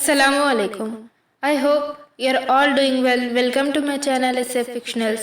Assalamu alaikum. I hope you're all doing well. Welcome to my channel SF Fictionals.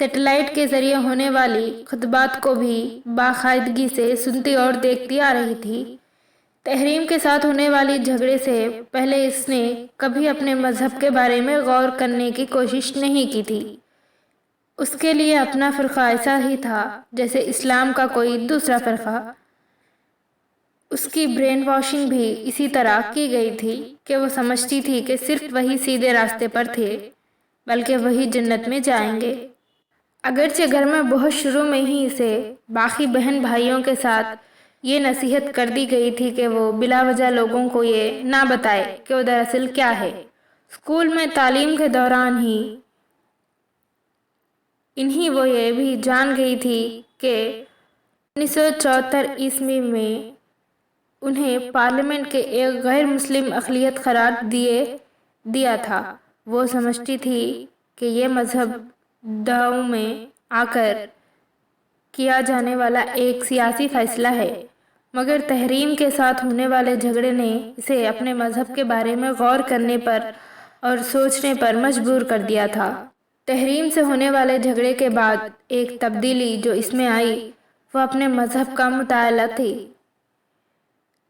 Satellite کے ذریعے ہونے والی خطبات کو بھی باقاعدگی سے سنتی اور دیکھتی آ رہی تھی۔ تحریم کے ساتھ ہونے والی جھگڑے سے پہلے اس نے کبھی اپنے مذہب کے بارے میں غور کرنے کی کوشش نہیں کی تھی۔ اس کے لیے اپنا فرقہ ایسا ہی تھا جیسے اسلام کا کوئی دوسرا فرقہ۔ اس کی برین واشنگ بھی اسی طرح کی گئی تھی کہ وہ سمجھتی تھی کہ صرف وہی سیدھے راستے پر تھے، بلکہ وہی جنت میں جائیں گے۔ اگرچہ گھر میں بہت شروع میں ہی اسے باقی بہن بھائیوں کے ساتھ یہ نصیحت کر دی گئی تھی کہ وہ بلا وجہ لوگوں کو یہ نہ بتائے کہ وہ دراصل کیا ہے۔ اسکول میں تعلیم کے دوران ہی وہ یہ بھی جان گئی تھی کہ 1974 عیسوی میں انہیں پارلیمنٹ کے ایک غیر مسلم اقلیت قرار دیا تھا۔ وہ سمجھتی تھی کہ یہ مذہب دعو میں آ کر کیا جانے والا ایک سیاسی فیصلہ ہے، مگر تحریم کے ساتھ ہونے والے جھگڑے نے اسے اپنے مذہب کے بارے میں غور کرنے پر اور سوچنے پر مجبور کر دیا تھا۔ تحریم سے ہونے والے جھگڑے کے بعد ایک تبدیلی جو اس میں آئی وہ اپنے مذہب کا مطالعہ تھی۔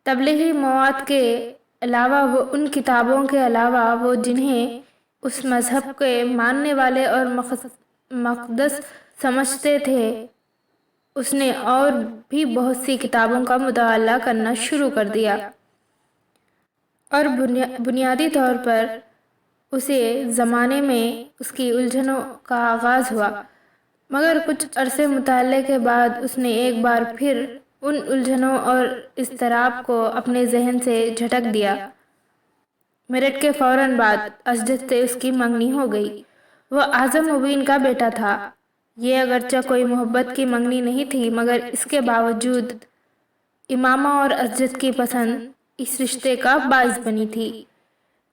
تبلیغی مواد کے علاوہ وہ ان کتابوں کے علاوہ وہ جنہیں اس مذہب کے ماننے والے اور مقدس سمجھتے تھے، اس نے اور بھی بہت سی کتابوں کا مطالعہ کرنا شروع کر دیا، اور بنیادی طور پر اسی زمانے میں اس کی الجھنوں کا آغاز ہوا۔ مگر کچھ عرصے مطالعے کے بعد اس نے ایک بار پھر ان الجھنوں اور اضطراب کو اپنے ذہن سے جھٹک دیا۔ میرٹ کے فوراً بعد اسجد سے اس کی منگنی ہو گئی۔ وہ اعظم مبین کا بیٹا تھا۔ یہ اگرچہ کوئی محبت کی منگنی نہیں تھی، مگر اس کے باوجود امامہ اور اسجد کی پسند اس رشتے کا باعث بنی تھی۔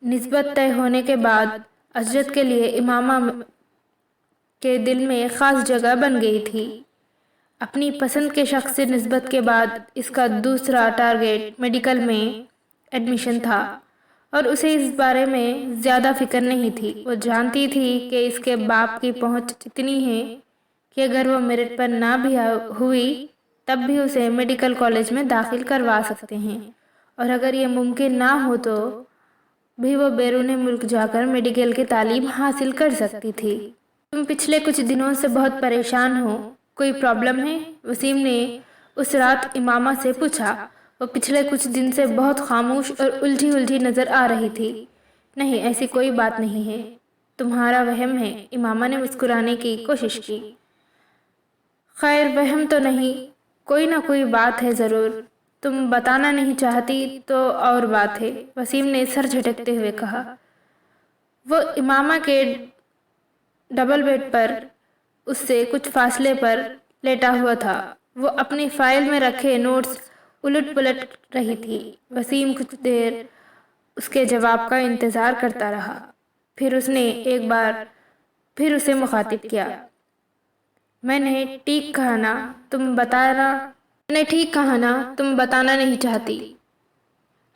نسبت طے ہونے کے بعد اسجد کے لیے امامہ کے دل میں ایک خاص جگہ بن گئی تھی۔ اپنی پسند کے شخص سے نسبت کے بعد اس کا دوسرا ٹارگیٹ میڈیکل میں ایڈمیشن تھا، اور اسے اس بارے میں زیادہ فکر نہیں تھی۔ وہ جانتی تھی کہ اس کے باپ کی پہنچ اتنی ہے کہ اگر وہ میرٹ پر نہ بھی ہوئی تب بھی اسے میڈیکل کالج میں داخل کروا سکتے ہیں، اور اگر یہ ممکن نہ ہو تو بھی وہ بیرون ملک جا کر میڈیکل کی تعلیم حاصل کر سکتی تھی۔ تم پچھلے کچھ دنوں سے بہت پریشان ہو، کوئی پرابلم ہے؟ وسیم نے اس رات امامہ سے پوچھا۔ وہ پچھلے کچھ دن سے بہت خاموش اور الجھی نظر آ رہی تھی۔ نہیں، ایسی کوئی بات نہیں ہے، تمہارا وہم ہے۔ امامہ نے مسکرانے کی کوشش کی۔ خیر، وہم تو نہیں، کوئی نہ کوئی بات ہے ضرور، تم بتانا نہیں چاہتی تو اور بات ہے، وسیم نے سر جھٹکتے ہوئے کہا۔ وہ امامہ کے ڈبل بیڈ پر اس سے کچھ فاصلے پر لیٹا ہوا تھا۔ وہ اپنی فائل میں رکھے نوٹس الٹ پلٹ رہی تھی۔ وسیم کچھ دیر اس کے جواب کا انتظار کرتا رہا، پھر اس نے ایک بار پھر اسے مخاطب کیا۔ میں نے ٹھیک کہا نا، تم بتانا نہیں چاہتی؟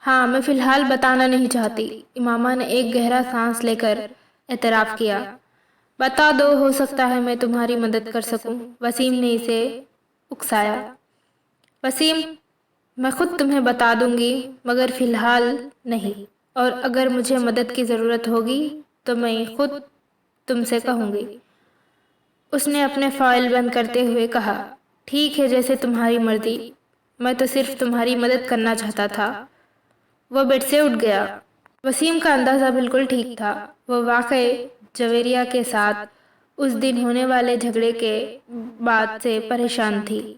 ہاں، میں فی الحال بتانا نہیں چاہتی، امامہ نے ایک گہرا سانس لے کر اعتراف کیا۔ بتا دو، ہو سکتا ہے میں تمہاری مدد کر سکوں، وسیم نے اسے اکسایا۔ وسیم، میں خود تمہیں بتا دوں گی، مگر فی الحال نہیں، اور اگر مجھے مدد کی ضرورت ہوگی تو میں خود تم سے کہوں گی۔ اس نے اپنے فائل بند کرتے ہوئے کہا۔ ٹھیک ہے، جیسے تمہاری مرضی، میں تو صرف تمہاری مدد کرنا چاہتا تھا۔ وہ بیڈ سے اٹھ گیا۔ وسیم کا اندازہ بالکل ٹھیک تھا۔ وہ واقعی جویریہ کے ساتھ اس دن ہونے والے جھگڑے کے بعد سے پریشان تھی۔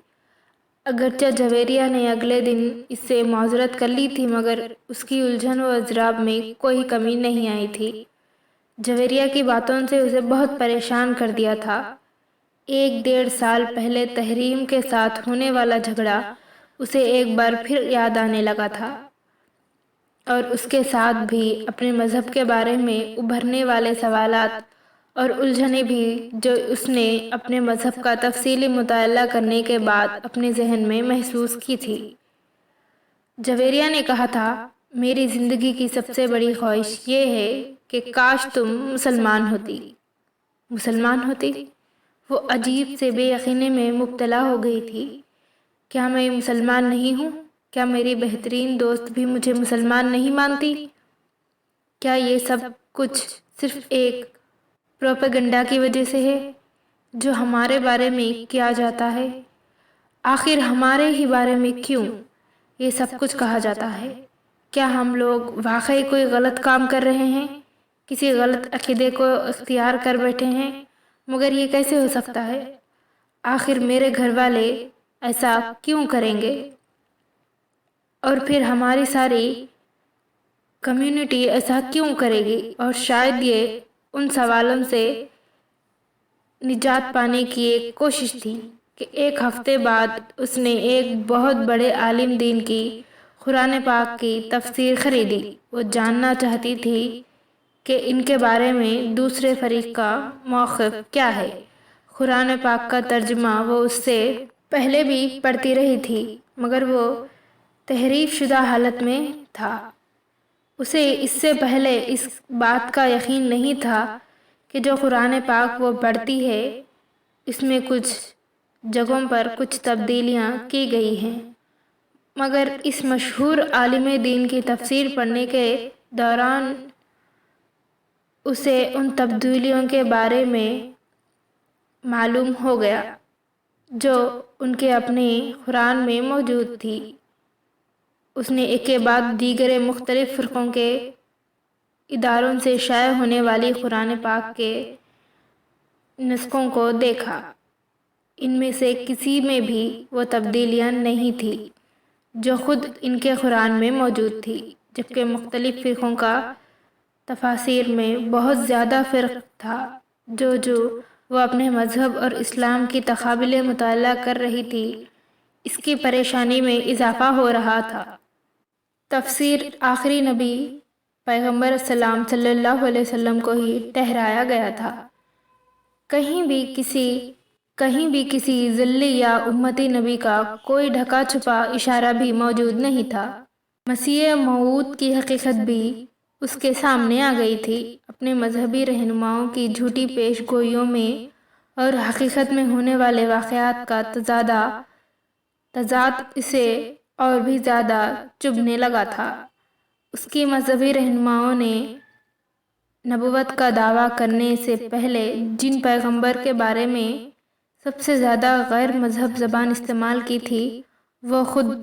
اگرچہ جویریہ نے اگلے دن اس سے معذرت کر لی تھی، مگر اس کی الجھن و اضطراب میں کوئی کمی نہیں آئی تھی۔ جویریہ کی باتوں سے اسے بہت پریشان کر دیا تھا۔ 1.5 سال پہلے تحریم کے ساتھ ہونے والا جھگڑا اسے ایک بار پھر یاد آنے لگا تھا، اور اس کے ساتھ بھی اپنے مذہب کے بارے میں ابھرنے والے سوالات اور الجھنیں بھی، جو اس نے اپنے مذہب کا تفصیلی مطالعہ کرنے کے بعد اپنے ذہن میں محسوس کی تھی۔ جویریہ نے کہا تھا، میری زندگی کی سب سے بڑی خواہش یہ ہے کہ کاش تم مسلمان ہوتی۔ وہ عجیب سے بے یقینی میں مبتلا ہو گئی تھی۔ کیا میں مسلمان نہیں ہوں؟ کیا میری بہترین دوست بھی مجھے مسلمان نہیں مانتی؟ کیا یہ سب کچھ صرف ایک پروپیگنڈا کی وجہ سے ہے جو ہمارے بارے میں کیا جاتا ہے؟ آخر ہمارے ہی بارے میں کیوں یہ سب کچھ کہا جاتا ہے؟ کیا ہم لوگ واقعی کوئی غلط کام کر رہے ہیں، کسی غلط عقیدے کو اختیار کر بیٹھے ہیں؟ مگر یہ کیسے ہو سکتا ہے؟ آخر میرے گھر والے ایسا کیوں کریں گے؟ اور پھر ہماری ساری کمیونٹی ایسا کیوں کرے گی؟ اور شاید یہ ان سوالوں سے نجات پانے کی ایک کوشش تھی کہ ایک ہفتے بعد اس نے ایک بہت بڑے عالم دین کی قرآن پاک کی تفسیر خریدی۔ وہ جاننا چاہتی تھی کہ ان کے بارے میں دوسرے فریق کا موقف کیا ہے۔ قرآن پاک کا ترجمہ وہ اس سے پہلے بھی پڑھتی رہی تھی، مگر وہ تحریف شدہ حالت میں تھا۔ اسے اس سے پہلے اس بات کا یقین نہیں تھا کہ جو قرآن پاک وہ پڑھتی ہے اس میں کچھ جگہوں پر کچھ تبدیلیاں کی گئی ہیں، مگر اس مشہور عالم دین کی تفسیر پڑھنے کے دوران اسے ان تبدیلیوں کے بارے میں معلوم ہو گیا جو ان کے اپنے قرآن میں موجود تھی۔ اس نے ایک کے بعد دیگر مختلف فرقوں کے اداروں سے شائع ہونے والی قرآن پاک کے نسخوں کو دیکھا۔ ان میں سے کسی میں بھی وہ تبدیلیاں نہیں تھی جو خود ان کے قرآن میں موجود تھی، جبکہ مختلف فرقوں کا تفاسیر میں بہت زیادہ فرق تھا۔ جو وہ اپنے مذہب اور اسلام کی تقابل مطالعہ کر رہی تھی، اس کی پریشانی میں اضافہ ہو رہا تھا۔ تفسیر آخری نبی پیغمبر السلام صلی اللہ علیہ وسلم کو ہی ٹھہرایا گیا تھا۔ کہیں بھی کسی ذلی یا امتی نبی کا کوئی ڈھکا چھپا اشارہ بھی موجود نہیں تھا۔ مسیح موعود کی حقیقت بھی اس کے سامنے آ گئی تھی۔ اپنے مذہبی رہنماؤں کی جھوٹی پیش گوئیوں میں اور حقیقت میں ہونے والے واقعات کا تضاد اسے اور بھی زیادہ چبھنے لگا تھا۔ اس کی مذہبی رہنماؤں نے نبوت کا دعویٰ کرنے سے پہلے جن پیغمبر کے بارے میں سب سے زیادہ غیر مذہب زبان استعمال کی تھی وہ خود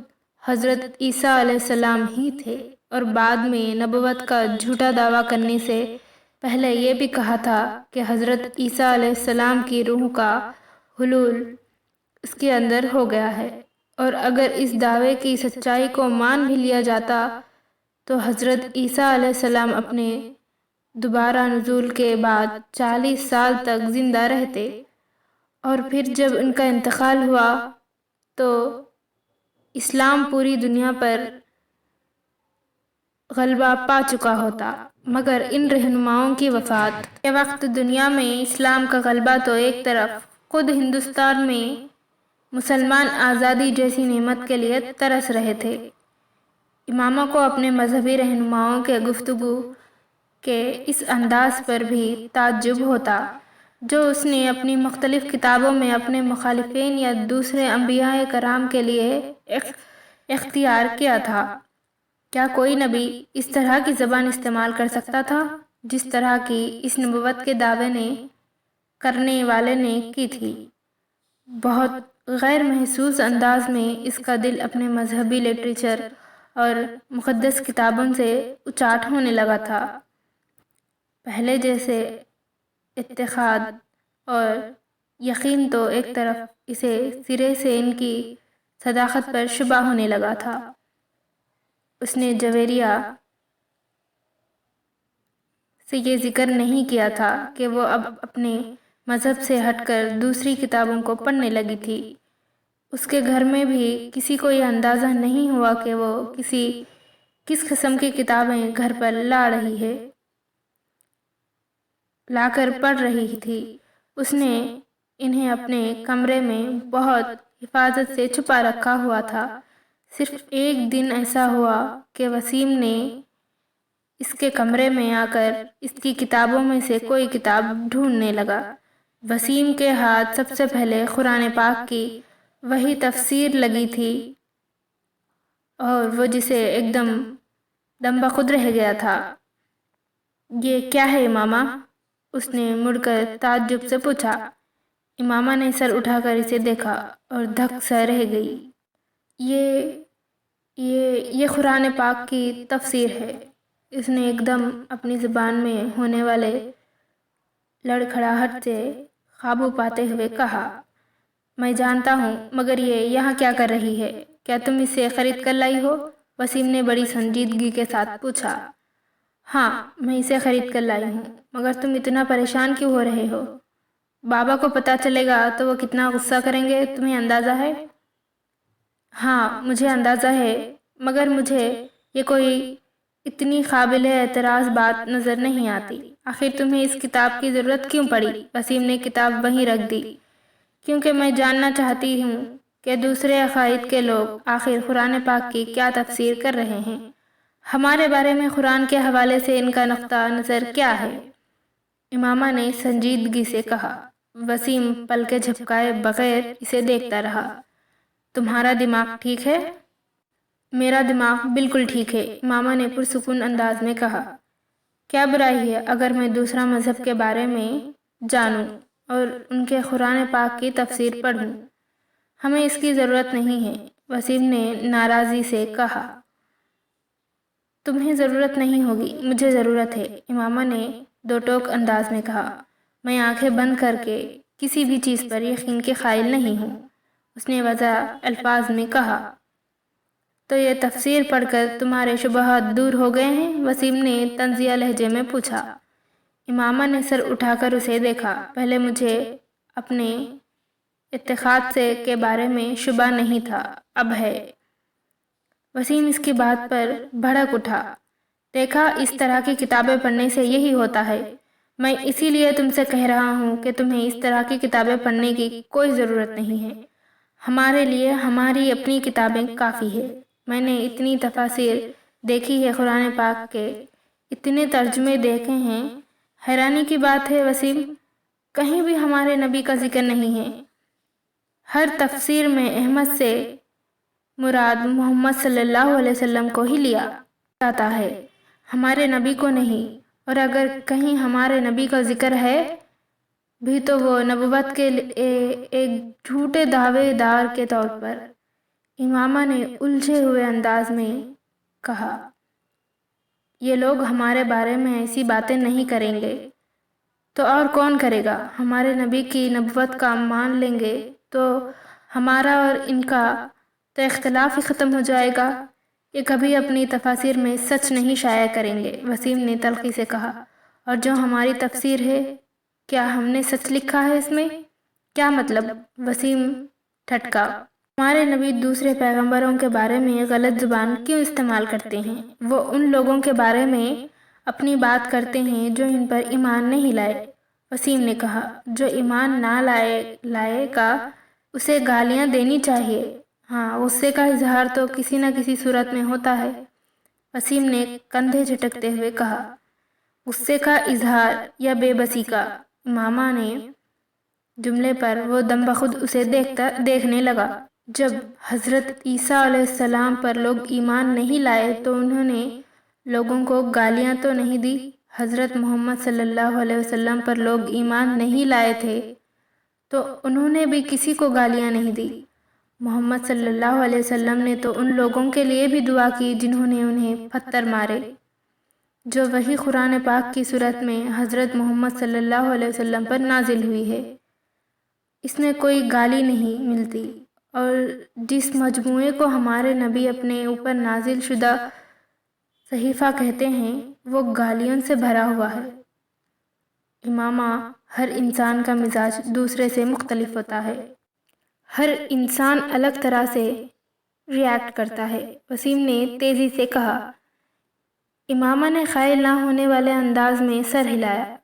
حضرت عیسیٰ علیہ السلام ہی تھے، اور بعد میں نبوت کا جھوٹا دعویٰ کرنے سے پہلے یہ بھی کہا تھا کہ حضرت عیسیٰ علیہ السلام کی روح کا حلول اس کے اندر ہو گیا ہے، اور اگر اس دعوے کی سچائی کو مان بھی لیا جاتا تو حضرت عیسیٰ علیہ السلام اپنے دوبارہ نزول کے بعد 40 سال تک زندہ رہتے، اور پھر جب ان کا انتقال ہوا تو اسلام پوری دنیا پر غلبہ پا چکا ہوتا۔ مگر ان رہنماؤں کی وفات کے وقت دنیا میں اسلام کا غلبہ تو ایک طرف، خود ہندوستان میں مسلمان آزادی جیسی نعمت کے لیے ترس رہے تھے۔ اماموں کو اپنے مذہبی رہنماؤں کے گفتگو کے اس انداز پر بھی تعجب ہوتا جو اس نے اپنی مختلف کتابوں میں اپنے مخالفین یا دوسرے انبیاء کرام کے لیے اختیار کیا تھا۔ کیا کوئی نبی اس طرح کی زبان استعمال کر سکتا تھا جس طرح کی اس نبوت کے دعوے کرنے والے نے کی تھی؟ بہت غیر محسوس انداز میں اس کا دل اپنے مذہبی لٹریچر اور مقدس کتابوں سے اچاٹ ہونے لگا تھا۔ پہلے جیسے اتحاد اور یقین تو ایک طرف، اسے سرے سے ان کی صداقت پر شبہ ہونے لگا تھا۔ اس نے جویریہ سے یہ ذکر نہیں کیا تھا کہ وہ اب اپنے مذہب سے ہٹ کر دوسری کتابوں کو پڑھنے لگی تھی۔ اس کے گھر میں بھی کسی کو یہ اندازہ نہیں ہوا کہ وہ کس قسم کی کتابیں گھر پر لا کر پڑھ رہی تھی۔ اس نے انہیں اپنے کمرے میں بہت حفاظت سے چھپا رکھا ہوا تھا۔ صرف ایک دن ایسا ہوا کہ وسیم نے اس کے کمرے میں آ کر اس کی کتابوں میں سے کوئی کتاب ڈھونڈنے لگا وسیم کے ہاتھ سب سے پہلے قرآن پاک کی وہی تفسیر لگی تھی اور وہ جسے ایک دم بخود رہ گیا تھا۔ یہ کیا ہے امامہ؟ اس نے مڑ کر تعجب سے پوچھا۔ امامہ نے سر اٹھا کر اسے دیکھا اور دھک سا رہ گئی۔ یہ قرآن پاک کی تفسیر ہے، اس نے ایک دم اپنی زبان میں ہونے والے لڑکھڑاہٹ سے قابو پاتے ہوئے کہا۔ میں جانتا ہوں، مگر یہ یہاں کیا کر رہی ہے؟ کیا تم اسے خرید کر لائی ہو؟ وسیم نے بڑی سنجیدگی کے ساتھ پوچھا۔ ہاں، میں اسے خرید کر لائی ہوں، مگر تم اتنا پریشان کیوں ہو رہے ہو؟ بابا کو پتہ چلے گا تو وہ کتنا غصہ کریں گے، تمہیں اندازہ ہے؟ ہاں، مجھے اندازہ ہے، مگر مجھے یہ کوئی اتنی قابل اعتراض بات نظر نہیں آتی۔ آخر تمہیں اس کتاب کی ضرورت کیوں پڑی؟ وسیم نے کتاب وہیں رکھ دی۔ کیونکہ میں جاننا چاہتی ہوں کہ دوسرے عقائد کے لوگ آخر قرآن پاک کی کیا تفسیر کر رہے ہیں۔ ہمارے بارے میں قرآن کے حوالے سے ان کا نقطہ نظر کیا ہے؟ امامہ نے سنجیدگی سے کہا۔ وسیم پلکیں جھپکائے بغیر اسے دیکھتا رہا۔ تمہارا دماغ ٹھیک ہے؟ میرا دماغ بالکل ٹھیک ہے، امامہ نے پرسکون انداز میں کہا۔ کیا برائی ہے اگر میں دوسرا مذہب کے بارے میں جانوں اور ان کے قرآن پاک کی تفسیر پڑھوں؟ ہمیں اس کی ضرورت نہیں ہے، وسیم نے ناراضی سے کہا۔ تمہیں ضرورت نہیں ہوگی، مجھے ضرورت ہے، امامہ نے دو ٹوک انداز میں کہا۔ میں آنکھیں بند کر کے کسی بھی چیز پر یقین کے قائل نہیں ہوں، اس نے واضح الفاظ میں کہا۔ تو یہ تفسیر پڑھ کر تمہارے شبہات دور ہو گئے ہیں؟ وسیم نے طنزیہ لہجے میں پوچھا۔ امامہ نے سر اٹھا کر اسے دیکھا۔ پہلے مجھے اپنے اعتقاد کے بارے میں شبہ نہیں تھا، اب ہے۔ وسیم اس کی بات پر بھڑک اٹھا۔ دیکھا، اس طرح کی کتابیں پڑھنے سے یہی ہوتا ہے۔ میں اسی لیے تم سے کہہ رہا ہوں کہ تمہیں اس طرح کی کتابیں پڑھنے کی کوئی ضرورت نہیں ہے۔ ہمارے لیے ہماری اپنی کتابیں کافی ہے۔ میں نے اتنی تفاسیر دیکھی ہے قرآن پاک کے، اتنے ترجمے دیکھے ہیں، حیرانی کی بات ہے وسیم، کہیں بھی ہمارے نبی کا ذکر نہیں ہے۔ ہر تفسیر میں احمد سے مراد محمد صلی اللہ علیہ وسلم کو ہی لیا جاتا ہے، ہمارے نبی کو نہیں۔ اور اگر کہیں ہمارے نبی کا ذکر ہے بھی تو وہ نبوت کے ایک جھوٹے دعوے دار کے طور پر، امامہ نے الجھے ہوئے انداز میں کہا۔ یہ لوگ ہمارے بارے میں ایسی باتیں نہیں کریں گے تو اور کون کرے گا؟ ہمارے نبی کی نبوت کا مان لیں گے تو ہمارا اور ان کا تو اختلاف ہی ختم ہو جائے گا۔ یہ کبھی اپنی تفاسیر میں سچ نہیں شائع کریں گے، وسیم نے تلخی سے کہا۔ اور جو ہماری تفسیر ہے، کیا ہم نے سچ لکھا ہے اس میں؟ کیا مطلب؟ وسیم ٹھٹکا۔ ہمارے نبی دوسرے پیغمبروں کے بارے میں غلط زبان کیوں استعمال کرتے ہیں؟ وہ ان لوگوں کے بارے میں اپنی بات کرتے ہیں جو ان پر ایمان نہیں لائے، وسیم نے کہا۔ جو ایمان نہ لائے گا اسے گالیاں دینی چاہیے۔ ہاں، غصے کا اظہار تو کسی نہ کسی صورت میں ہوتا ہے، وسیم نے کندھے جھٹکتے ہوئے کہا۔ غصے کا اظہار یا بے بسی کا؟ امامہ نے جملے پر وہ دم بخود اسے دیکھنے لگا۔ جب حضرت عیسیٰ علیہ السلام پر لوگ ایمان نہیں لائے تو انہوں نے لوگوں کو گالیاں تو نہیں دی؟ حضرت محمد صلی اللہ علیہ وسلم پر لوگ ایمان نہیں لائے تھے تو انہوں نے بھی کسی کو گالیاں نہیں دی۔ محمد صلی اللہ علیہ وسلم نے تو ان لوگوں کے لیے بھی دعا کی جنہوں نے انہیں پتھر مارے، جو وہی قرآن پاک کی صورت میں حضرت محمد صلی اللہ علیہ وسلم پر نازل ہوئی ہے۔ اس میں کوئی گالی نہیں ملتی، اور جس مجموعے کو ہمارے نبی اپنے اوپر نازل شدہ صحیفہ کہتے ہیں وہ گالیوں سے بھرا ہوا ہے۔ امامہ، ہر انسان کا مزاج دوسرے سے مختلف ہوتا ہے، ہر انسان الگ طرح سے ریاکٹ کرتا ہے، وسیم نے تیزی سے کہا۔ امامہ نے قائل نہ ہونے والے انداز میں سر ہلایا۔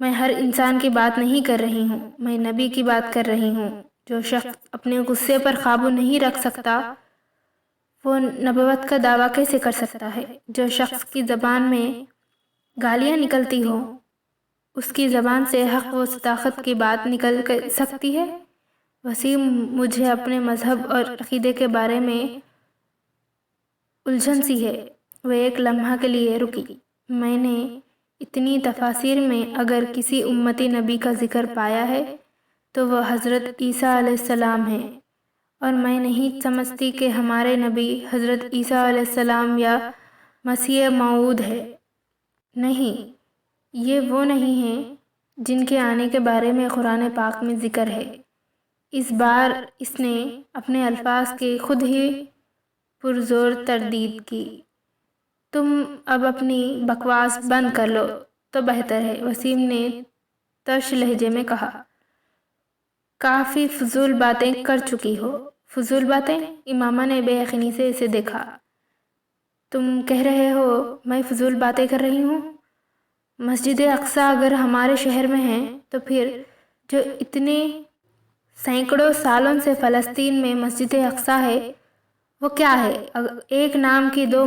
میں ہر انسان کی بات نہیں کر رہی ہوں، میں نبی کی بات کر رہی ہوں۔ جو شخص اپنے غصے پر قابو نہیں رکھ سکتا وہ نبوت کا دعویٰ کیسے کر سکتا ہے؟ جو شخص کی زبان میں گالیاں نکلتی ہوں اس کی زبان سے حق و صداقت کی بات نکل سکتی ہے؟ وسیم مجھے اپنے مذہب اور عقیدے کے بارے میں الجھن سی ہے۔ وہ ایک لمحہ کے لیے رکی۔ میں نے اتنی تفاسیر میں اگر کسی امتی نبی کا ذکر پایا ہے تو وہ حضرت عیسیٰ علیہ السلام ہیں، اور میں نہیں سمجھتی کہ ہمارے نبی حضرت عیسیٰ علیہ السلام یا مسیح موعود ہے۔ نہیں، یہ وہ نہیں ہیں جن کے آنے کے بارے میں قرآن پاک میں ذکر ہے۔ اس بار اس نے اپنے الفاظ کی خود ہی پرزور تردید کی۔ تم اب اپنی بکواس بند کر لو تو بہتر ہے، وسیم نے ترش لہجے میں کہا۔ کافی فضول باتیں کر چکی ہو۔ فضول باتیں؟ امامہ نے بے یقینی سے اسے دیکھا۔ تم کہہ رہے ہو میں فضول باتیں کر رہی ہوں؟ مسجد اقصیٰ اگر ہمارے شہر میں ہے تو پھر جو اتنے سینکڑوں سالوں سے فلسطین میں مسجد اقصیٰ ہے وہ کیا ہے؟ ایک نام کی دو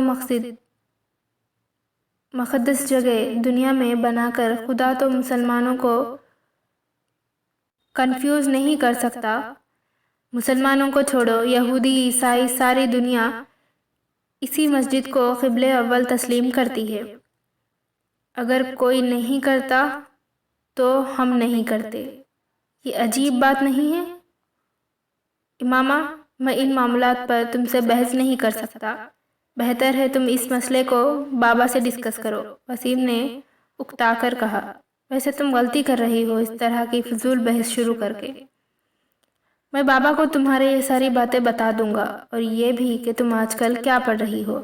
مقدس جگہ دنیا میں بنا کر خدا تو مسلمانوں کو کنفیوز نہیں کر سکتا۔ مسلمانوں کو چھوڑو، یہودی، عیسائی، ساری دنیا اسی مسجد کو قبلہ اول تسلیم کرتی ہے۔ اگر کوئی نہیں کرتا تو ہم نہیں کرتے۔ یہ عجیب بات نہیں ہے؟ امامہ، میں ان معاملات پر تم سے بحث نہیں کر سکتا۔ بہتر ہے تم اس مسئلے کو بابا سے ڈسکس کرو، وسیم نے اکتا کر کہا۔ ویسے تم غلطی کر رہی ہو اس طرح کی فضول بحث شروع کر کے۔ میں بابا کو تمہارے یہ ساری باتیں بتا دوں گا، اور یہ بھی کہ تم آج کل کیا پڑھ رہی ہو،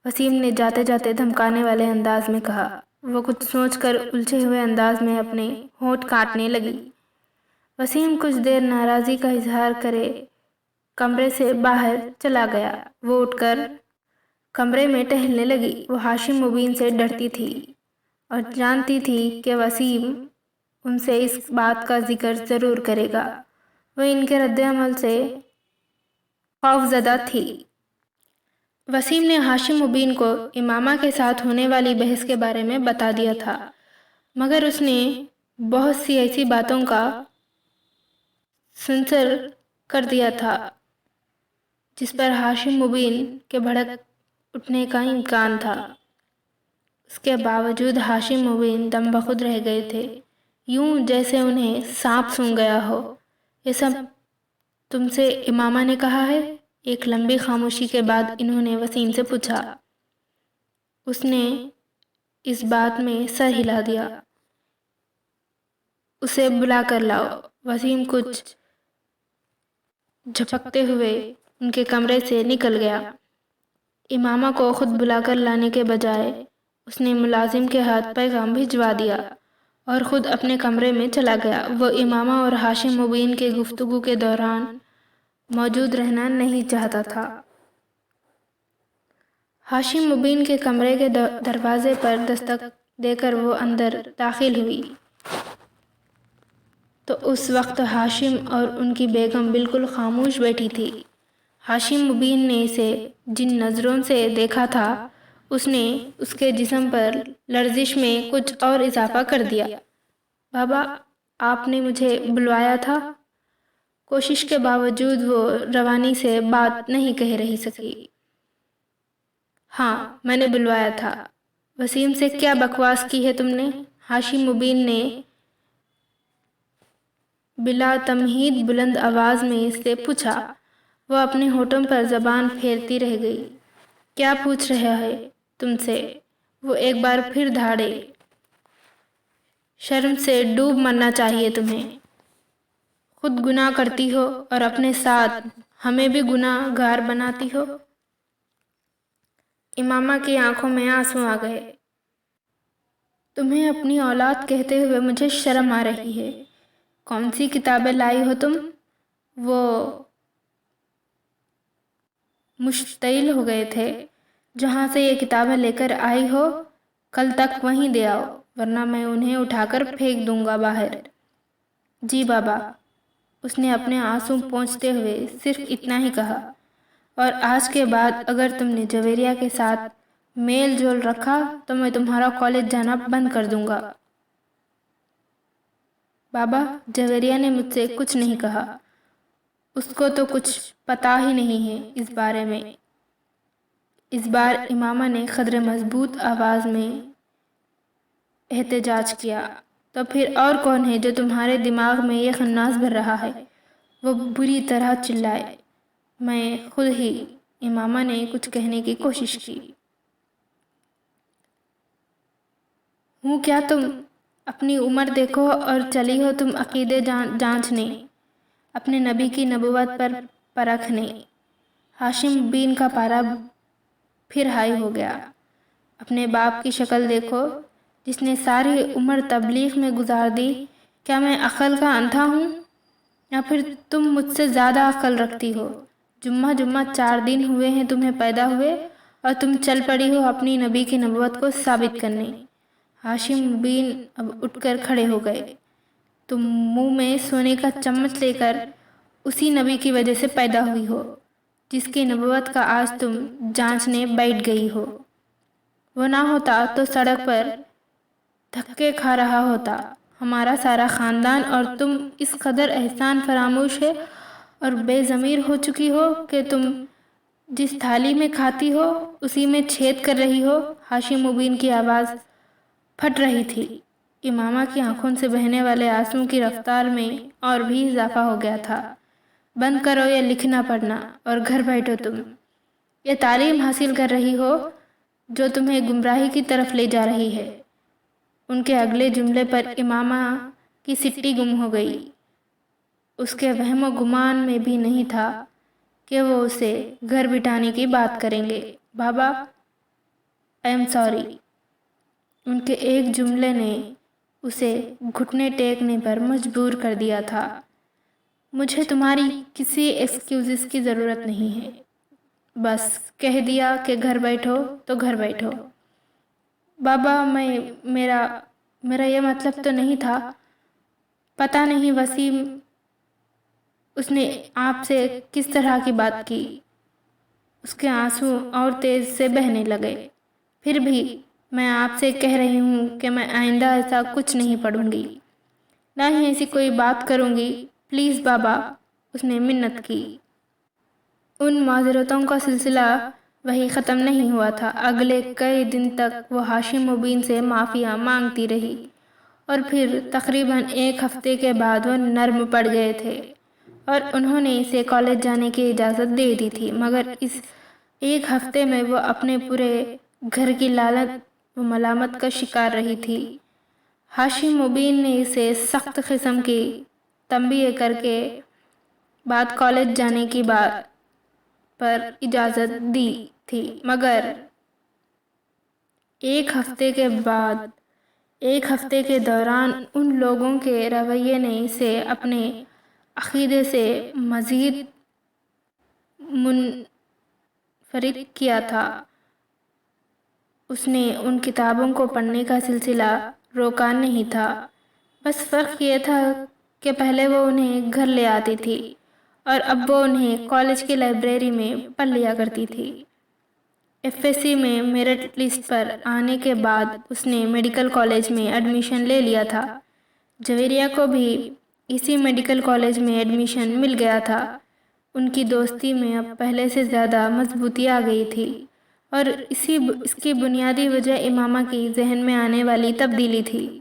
وسیم نے جاتے جاتے دھمکانے والے انداز میں کہا۔ وہ کچھ سوچ کر الجھے ہوئے انداز میں اپنے ہونٹ کاٹنے لگی۔ وسیم کچھ دیر ناراضی کا اظہار کرے کمرے سے باہر چلا گیا۔ وہ اٹھ کر کمرے میں ٹہلنے لگی۔ وہ ہاشم مبین سے ڈرتی تھی اور جانتی تھی کہ وسیم ان سے اس بات کا ذکر ضرور کرے گا۔ وہ ان کے رد عمل سے خوفزدہ تھی۔ وسیم نے ہاشم مبین کو امامہ کے ساتھ ہونے والی بحث کے بارے میں بتا دیا تھا، مگر اس نے بہت سی ایسی باتوں کا سنسر کر دیا تھا جس پر ہاشم مبین کے بھڑک اٹھنے کا امکان تھا۔ اس کے باوجود ہاشم مبین دم بخود رہ گئے تھے، یوں جیسے انہیں سانپ سونگھ گیا ہو۔ یہ سب تم سے امامہ نے کہا ہے؟ ایک لمبی خاموشی کے بعد انہوں نے وسیم سے پوچھا۔ اس نے اس بات میں سر ہلا دیا۔ اسے بلا کر لاؤ۔ وسیم کچھ جھپکتے ہوئے ان کے کمرے سے نکل گیا۔ امامہ کو خود بلا کر لانے کے بجائے اس نے ملازم کے ہاتھ پیغام بھجوا دیا اور خود اپنے کمرے میں چلا گیا۔ وہ امامہ اور ہاشم مبین کے گفتگو کے دوران موجود رہنا نہیں چاہتا تھا۔ ہاشم مبین کے کمرے کے دروازے پر دستک دے کر وہ اندر داخل ہوئی تو اس وقت ہاشم اور ان کی بیگم بالکل خاموش بیٹھی تھی۔ ہاشم مبین نے اسے جن نظروں سے دیکھا تھا اس نے اس کے جسم پر لرزش میں کچھ اور اضافہ کر دیا۔ بابا، آپ نے مجھے بلوایا تھا؟ کوشش کے باوجود وہ روانی سے بات نہیں کہہ رہی سکی۔ ہاں، میں نے بلوایا تھا۔ وسیم سے کیا بکواس کی ہے تم نے؟ ہاشم مبین نے بلا تمہید بلند آواز میں اس سے پوچھا۔ وہ اپنے ہونٹوں پر زبان پھیرتی رہ گئی۔ کیا پوچھ رہا ہے تم سے؟ وہ ایک بار پھر دھاڑے۔ شرم سے ڈوب مرنا چاہیے تمہیں۔ خود گناہ کرتی ہو اور اپنے ساتھ ہمیں بھی گناہ گار بناتی ہو۔ امامہ کی آنکھوں میں آنسو آ گئے۔ تمہیں اپنی اولاد کہتے ہوئے مجھے شرم آ رہی ہے۔ کون سی کتابیں لائی ہو تم؟ وہ مشتعل ہو گئے تھے۔ جہاں سے یہ کتابیں لے کر آئی ہو کل تک وہیں دے آؤ، ورنہ میں انہیں اٹھا کر پھینک دوں گا باہر۔ جی بابا، اس نے اپنے آنسو پونچھتے ہوئے صرف اتنا ہی کہا۔ اور آج کے بعد اگر تم نے جویریہ کے ساتھ میل جول رکھا تو میں تمہارا کالج جانا بند کر دوں گا۔ بابا، جویریہ نے مجھ سے کچھ نہیں کہا، اس کو تو کچھ پتا ہی نہیں ہے اس بارے میں۔ اس بار امامہ نے قدر مضبوط آواز میں احتجاج کیا۔ تو پھر اور کون ہے جو تمہارے دماغ میں یہ خناس بھر رہا ہے؟ وہ بری طرح چلائے۔ میں خود ہی، امامہ نے کچھ کہنے کی کوشش کی۔ ہوں کیا تم؟ اپنی عمر دیکھو اور چلی ہو تم عقیدے جانچنے، اپنے نبی کی نبوت پر پرکھنے۔ ہاشم بین کا پارا پھر ہائی ہو گیا۔ اپنے باپ کی شکل دیکھو، جس نے ساری عمر تبلیغ میں گزار دی۔ کیا میں عقل کا اندھا ہوں، یا پھر تم مجھ سے زیادہ عقل رکھتی ہو؟ جمعہ 4 دن ہوئے ہیں تمہیں پیدا ہوئے، اور تم چل پڑی ہو اپنی نبی کی نبوت کو ثابت کرنے۔ ہاشم بین اب اٹھ کر کھڑے ہو گئے۔ تم منہ میں سونے کا چمچ لے کر اسی نبی کی وجہ سے پیدا ہوئی ہو، جس کی نبوت کا آج تم جانچنے بیٹھ گئی ہو۔ وہ نہ ہوتا تو سڑک پر دھکے کھا رہا ہوتا ہمارا سارا خاندان، اور تم اس قدر احسان فراموش ہے اور بے ضمیر ہو چکی ہو کہ تم جس تھالی میں کھاتی ہو اسی میں چھید کر رہی ہو۔ ہاشم مبین کی آواز پھٹ رہی تھی۔ امامہ کی آنکھوں سے بہنے والے آنسوں کی رفتار میں اور بھی اضافہ ہو گیا تھا۔ بند کرو یہ لکھنا پڑھنا اور گھر بیٹھو تم۔ یہ تعلیم حاصل کر رہی ہو جو تمہیں گمراہی کی طرف لے جا رہی ہے۔ ان کے اگلے جملے پر امامہ کی سٹی گم ہو گئی۔ اس کے وہم و گمان میں بھی نہیں تھا کہ وہ اسے گھر بٹھانے کی بات کریں گے۔ بابا، آئی ایم سوری۔ ان کے ایک جملے نے اسے گھٹنے ٹیکنے پر مجبور کر دیا تھا۔ مجھے تمہاری کسی ایکسکیوزز کی ضرورت نہیں ہے۔ بس کہہ دیا کہ گھر بیٹھو تو گھر بیٹھو۔ بابا، میرا یہ مطلب تو نہیں تھا۔ پتہ نہیں وسیم، اس نے آپ سے کس طرح کی بات کی۔ اس کے آنسو اور تیز سے بہنے لگے۔ پھر بھی میں آپ سے کہہ رہی ہوں کہ میں آئندہ ایسا کچھ نہیں پڑھوں گی، نہ ہی ایسی کوئی بات کروں گی۔ پلیز بابا، اس نے منت کی۔ ان معذرتوں کا سلسلہ وہی ختم نہیں ہوا تھا۔ اگلے کئی دن تک وہ ہاشم مبین سے معافیاں مانگتی رہی، اور پھر تقریباً 1 ہفتے کے بعد وہ نرم پڑ گئے تھے اور انہوں نے اسے کالج جانے کی اجازت دے دی تھی۔ مگر اس 1 ہفتے میں وہ اپنے پورے گھر کی لعنت و ملامت کا شکار رہی تھی۔ ہاشم مبین نے اسے سخت قسم کی تنبیہ کر کے بعد کالج جانے کی بات پر اجازت دی تھی، مگر 1 ہفتے کے دوران ان لوگوں کے رویے نے اسے اپنے عقیدے سے مزید منفرد کیا تھا۔ اس نے ان کتابوں کو پڑھنے کا سلسلہ روکا نہیں تھا، بس فرق یہ تھا کہ پہلے وہ انہیں گھر لے آتی تھی اور اب وہ انہیں کالج کی لائبریری میں پڑھ لیا کرتی تھی۔ FSC میں میرٹ لسٹ پر آنے کے بعد اس نے میڈیکل کالج میں ایڈمیشن لے لیا تھا۔ جویریہ کو بھی اسی میڈیکل کالج میں ایڈمیشن مل گیا تھا۔ ان کی دوستی میں اب پہلے سے زیادہ مضبوطی آ گئی تھی، اور اس کی بنیادی وجہ امامہ کی ذہن میں آنے والی تبدیلی تھی۔